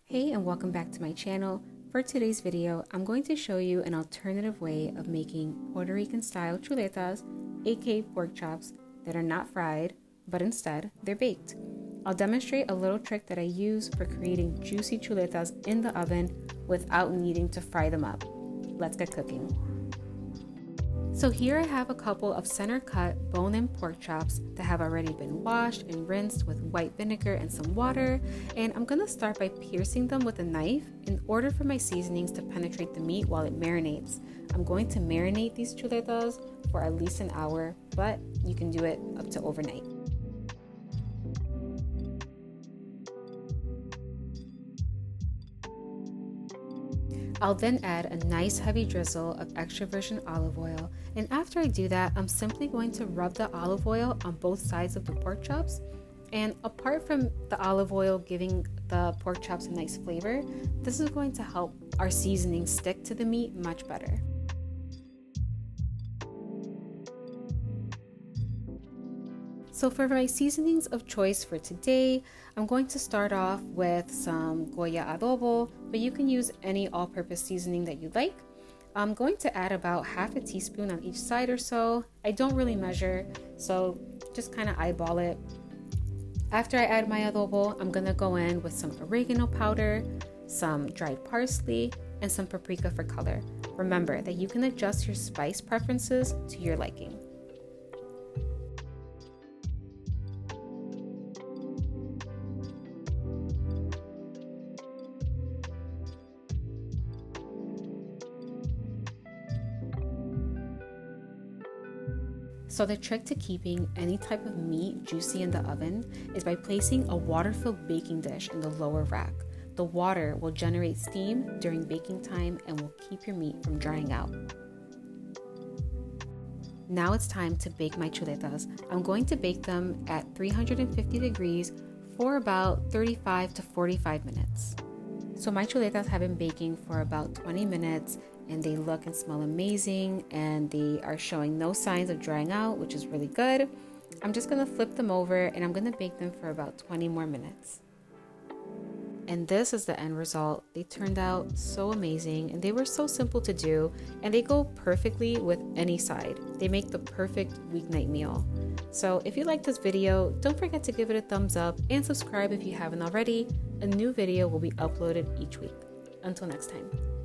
Hey and welcome back to my channel. For today's video, I'm going to show you an alternative way of making Puerto Rican style chuletas, aka pork chops, that are not fried, but instead they're baked. I'll demonstrate a little trick that I use for creating juicy chuletas in the oven without needing to fry them up. Let's get cooking. So here I have a couple of center cut bone-in pork chops that have already been washed and rinsed with white vinegar and some water, and I'm going to start by piercing them with a knife in order for my seasonings to penetrate the meat while it marinates. I'm going to marinate these chuletas for at least an hour, but you can do it up to overnight. I'll then add a nice heavy drizzle of extra virgin olive oil, and after I do that, I'm simply going to rub the olive oil on both sides of the pork chops. And apart from the olive oil giving the pork chops a nice flavor, this is going to help our seasoning stick to the meat much better. So for my seasonings of choice for today, I'm going to start off with some Goya Adobo, but you can use any all-purpose seasoning that you like. I'm going to add about half a teaspoon on each side or so. I don't really measure, so just kind of eyeball it. After I add my adobo, I'm gonna go in with some oregano powder, some dried parsley, and some paprika for color. Remember that you can adjust your spice preferences to your liking. So the trick to keeping any type of meat juicy in the oven is by placing a water-filled baking dish in the lower rack. The water will generate steam during baking time and will keep your meat from drying out. Now it's time to bake my chuletas. I'm going to bake them at 350 degrees for about 35 to 45 minutes. So my chuletas have been baking for about 20 minutes and they look and smell amazing and they are showing no signs of drying out, which is really good. I'm just gonna flip them over and I'm gonna bake them for about 20 more minutes. And this is the end result. They turned out so amazing and they were so simple to do and they go perfectly with any side. They make the perfect weeknight meal. So if you like this video, don't forget to give it a thumbs up and subscribe if you haven't already. A new video will be uploaded each week. Until next time.